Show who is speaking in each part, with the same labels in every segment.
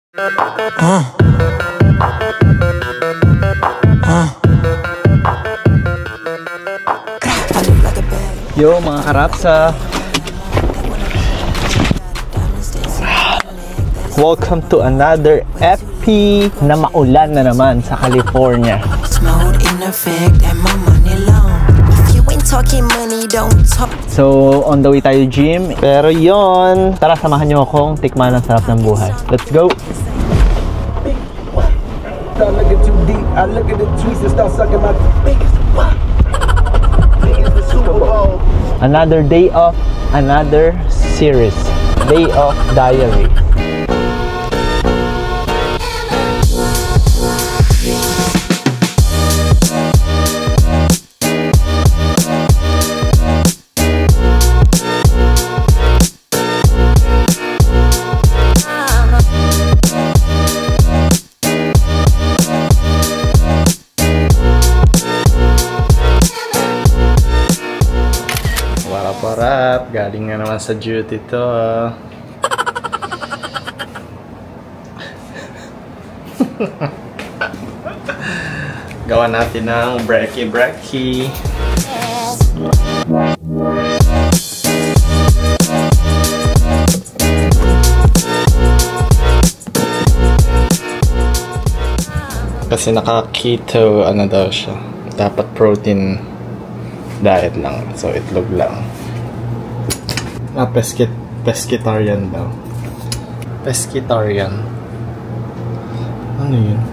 Speaker 1: Yo mga karapsa, welcome to another FP na maulan na naman sa California. So on the way tayo gym, pero yon, tara samahan nyo akong tikman ang sarap ng buhay. Let's go! Another day of another series, Day of Diary. Parap, galing nga naman sa duty to. Gawa natin ng brekkie. Kasi naka-keto ano daw siya. Dapat protein diet lang. So itlog lang. Pescatarian daw. Pescatarian. Ano yun?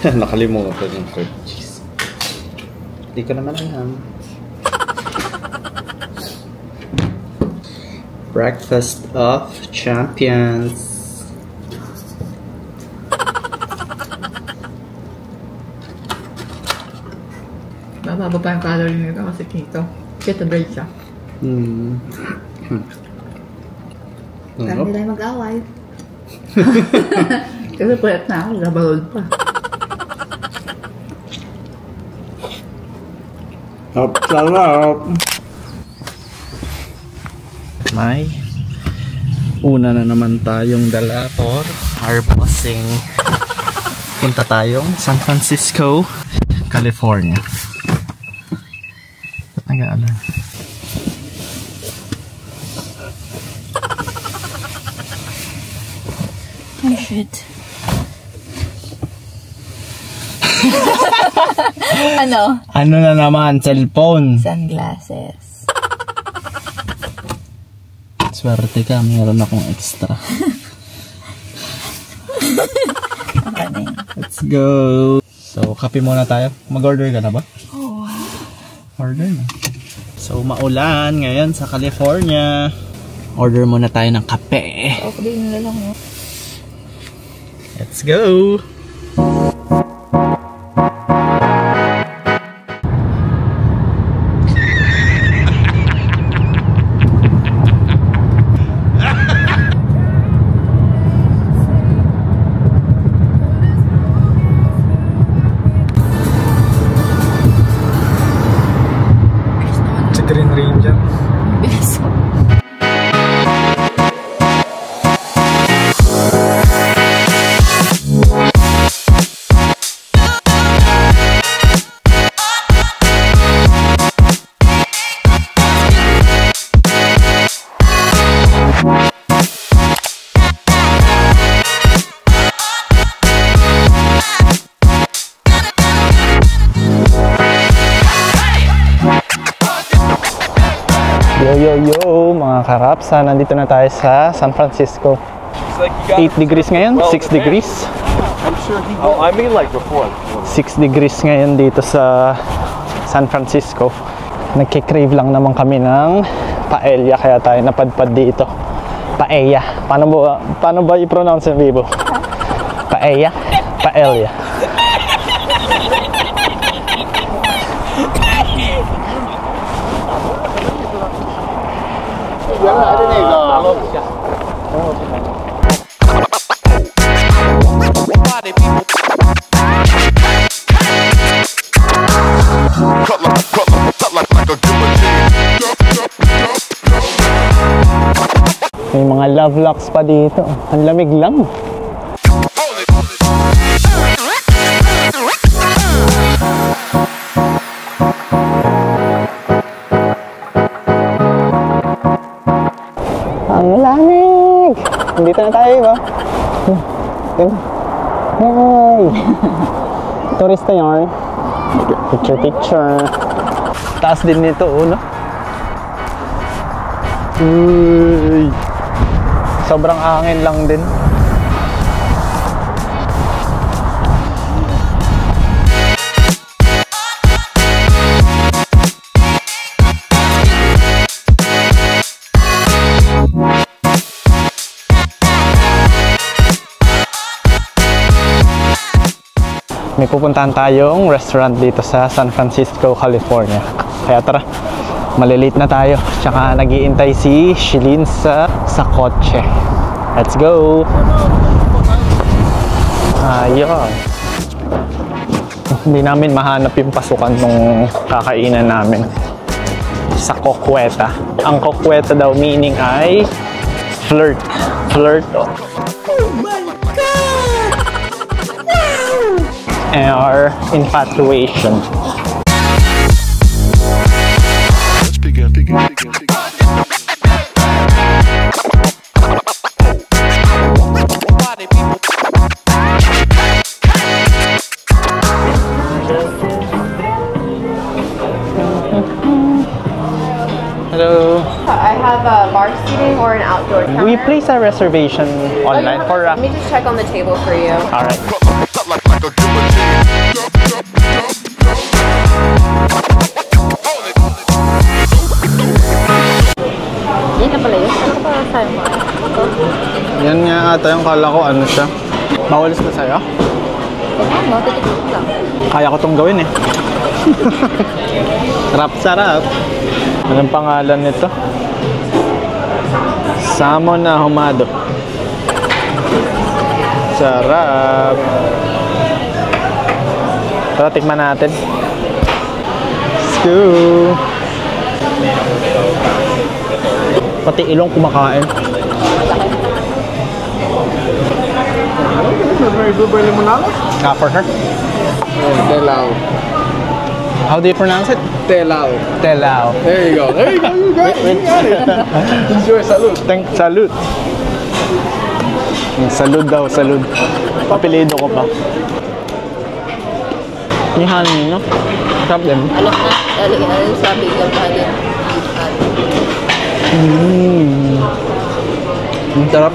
Speaker 1: Nakalimutan yung curd cheese. Hindi ko naman alam. Breakfast of Champions.
Speaker 2: Bababa pa yung calorie nito kasi keto bread siya.
Speaker 3: Hindi tayo mag-away.
Speaker 2: Kasi pwet na ako, labalod pa.
Speaker 1: Sarap! May una na naman tayong dala for our bossing. Punta tayong San Francisco, California. Ba't nag-aalan?
Speaker 3: Oh shit. Ano?
Speaker 1: Ano na naman? Cellphone?
Speaker 3: Sunglasses.
Speaker 1: Swerte ka, mayroon akong extra.
Speaker 3: Okay.
Speaker 1: Let's go! So, kape muna tayo. Mag-order ka na ba?
Speaker 3: Oh.
Speaker 1: Order na. So, maulan ngayon sa California. Order muna tayo ng kape.
Speaker 3: Okay na lang.
Speaker 1: Let's go! Green Ranger.
Speaker 3: Bilis.
Speaker 1: Yo, mga mga karapsa, nandito na tayo sa San Francisco. 8 degrees ngayon, 6 degrees.
Speaker 4: I mean like before.
Speaker 1: 6 degrees ngayon dito sa San Francisco. Nagkikrave lang naman kami ng paella kaya tayo napadpad dito. Paella. Paano ba i-pronounce yung Vivo? Paella? Paella. May mga love locks pa dito. Ang lamig lang. Ang lamig! Dito na tayo ba? Hey! Turista yarn. Picture. Taas din nito, no? Uy! Sobrang hangin lang din. May pupuntahan tayong restaurant dito sa San Francisco, California. Kaya tara, malilate na tayo. Tsaka nag-iintay si Shilin sa kotse. Let's go! Ayun. Hindi namin mahanap yung pasukan nung kakainan namin. Sa Coqueta. Ang Coqueta daw meaning ay flirt. Flirt. Oh my God! No! Or infatuation.
Speaker 4: Let's begin.
Speaker 1: Hello.
Speaker 5: I have a bar seating or an outdoor counter.
Speaker 1: We place a reservation online for
Speaker 5: Let me just check on the table for you.
Speaker 1: all right.
Speaker 3: Yan na pala yun. Ano pa sa'yo mo?
Speaker 1: Yan nga ata yung kala ko ano siya. Mawalis na sa'yo?
Speaker 3: Yan mo, titikit lang.
Speaker 1: Kaya ko tong gawin eh. Sarap. Anong pangalan nito? Salmon ahumado. Sarap. Tara, tikman natin. Let's go. Pati ilong kumakain. For her.
Speaker 4: Telao.
Speaker 1: How do you pronounce it?
Speaker 4: Telao.
Speaker 1: Telao.
Speaker 4: There you go. You got it. Enjoy, salud.
Speaker 1: Salud. Salud daw, salud. Papilido ko pa. Yung honey, no? Sarap din.
Speaker 3: Alam na, alam sabi ka pa din.
Speaker 1: Ang sarap.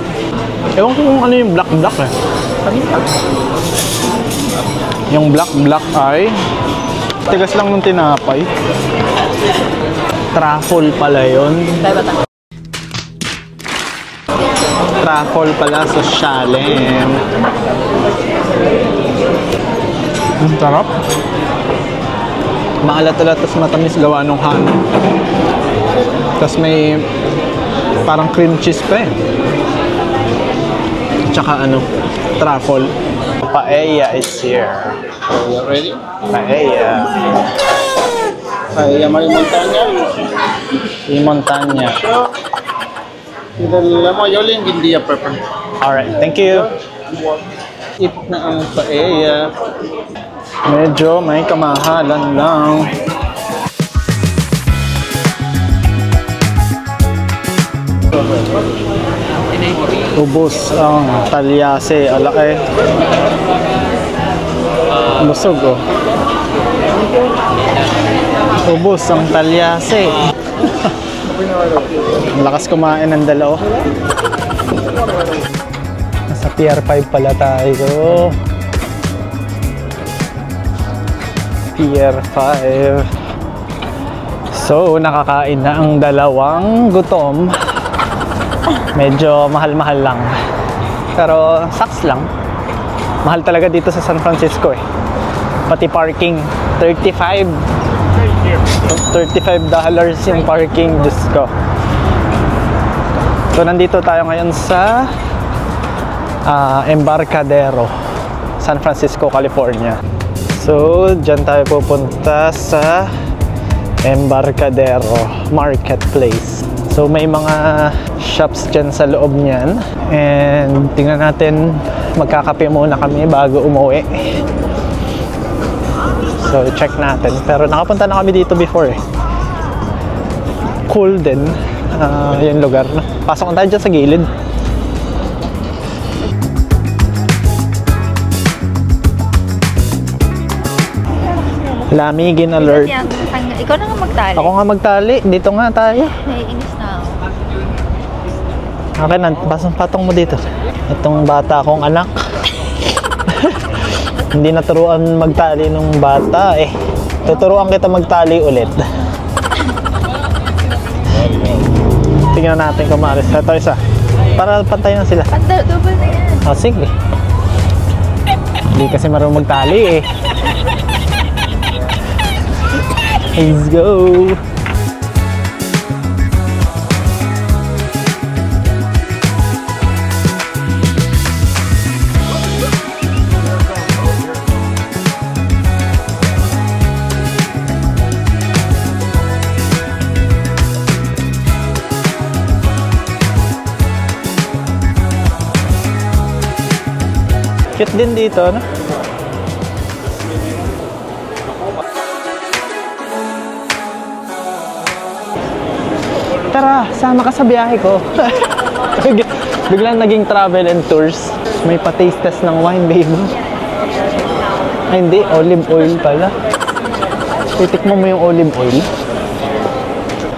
Speaker 1: Ewan ko kung ano yung black eh. Yung black ay tigas lang ng tinapay. Truffle pala yun. Truffle pala sa Shalem. Ang sarap. Maalat-alat tapos matamis gawa ng honey. Tapos may parang cream cheese pa eh. Tsaka ano, truffle. Paella is here.
Speaker 4: You ready?
Speaker 1: Paella.
Speaker 4: Paella Maria Montaña.
Speaker 1: Y montaña.
Speaker 4: Y del Mayoli en Guindia pepper.
Speaker 1: Alright, thank you. Eat na ang paella. Medyo may kamahalan lang. Ubos ang talyase, alaki. Busog oh. Ubos ang talyase. Ang lakas kumain ng dalawa. Nasa Pier 5 pala tayo. Pier 5. So, nakakain na ang dalawang gutom. Medyo mahal-mahal lang. Pero, saks lang. Mahal talaga dito sa San Francisco eh. Pati parking, $35 yung parking, Diyos ko. So, nandito tayo ngayon sa Embarcadero, San Francisco, California. So, dyan tayo pupunta sa Embarcadero Marketplace. So, may mga shops dyan sa loob niyan. And tingnan natin, magkakape muna kami bago umuwi. So, check natin. Pero nakapunta na kami dito before eh. Cool din yung lugar. Pasok na tayo dyan sa gilid. Lamigin alert.
Speaker 3: Ikaw na nga magtali.
Speaker 1: Ako nga magtali. Dito nga tayo.
Speaker 3: Naiinis na ako.
Speaker 1: Akin na, patong mo dito. Itong bata kong anak. Hindi naturuan magtali nung bata eh. Tuturuan kita magtali ulit. Tingnan natin kung maalis. Ito isa. Para pantay na sila.
Speaker 3: Double na yan.
Speaker 1: Oh, sige. Hindi kasi marunong magtali eh. Let's go! Cute din dito, no? Tara, sama ka sa biyahe ko. Biglang naging travel and tours. May pa-taste test ng wine, baby. Ay, hindi. Olive oil pala. Titikmo mo yung olive oil.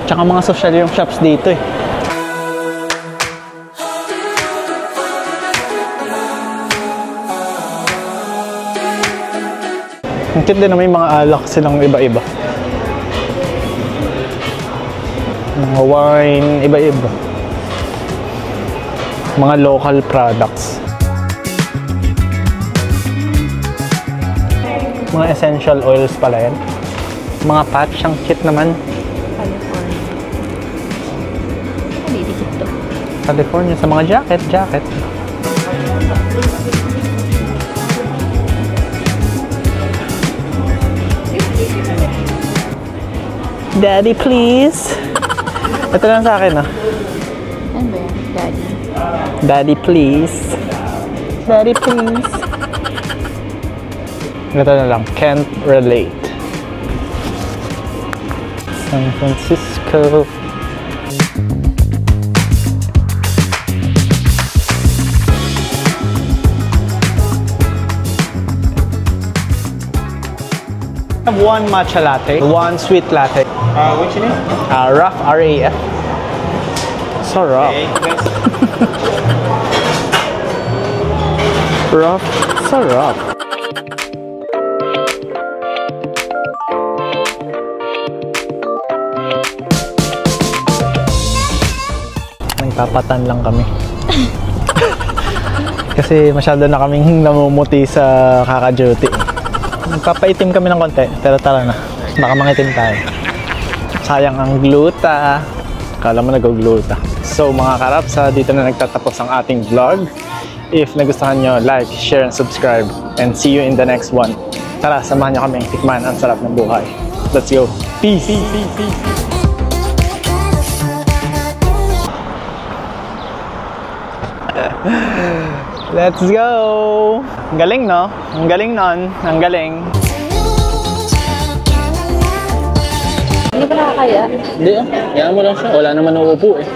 Speaker 1: Tsaka mga social yung shops dito eh. Ang cute din na may mga alak silang iba-iba. Mga wine, iba-iba. Mga local products. Mga essential oils pala yan. Mga patch, ang cute naman.
Speaker 3: California. Nalidikit to.
Speaker 1: California, sa mga jacket. Daddy, please. Ito lang sa akin, ah.
Speaker 3: Ano ba yan? Daddy.
Speaker 1: Daddy, please. Daddy, please. Ito na lang. Can't relate. San Francisco. I have one matcha latte, one sweet latte.
Speaker 4: Which name?
Speaker 1: Rough, R-A-F. So rough.
Speaker 4: Okay, next.
Speaker 1: Rough, so rough. Nagpapatan lang kami. Kasi masyado na kaming namumuti sa kaka-duty. Nagpapaitim kami ng konti, pero tara na. Baka mangitim tayo. Sayang ang gluta. Kala mo nag-gluta. So mga karapsa, dito na nagtatapos ang ating vlog. If nagustuhan nyo, like, share, and subscribe. And see you in the next one. Tara, samahan nyo kami tikman ang sarap ng buhay. Let's go. Peace! Let's go! Ang galing, no? Ang galing nun. Ang galing.
Speaker 3: Hindi ba nakakaya?
Speaker 1: Hindi, yan mo lang siya. Wala naman uupo eh.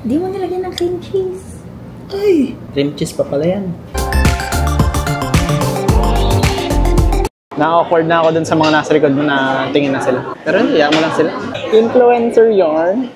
Speaker 3: Di mo nilagyan ng cream cheese.
Speaker 1: Ay! Cream cheese pa pala yan. Na-awkward na ako dun sa mga nasa likod mo na tingin na sila. Pero hayaan mo lang sila. Influencer yarn.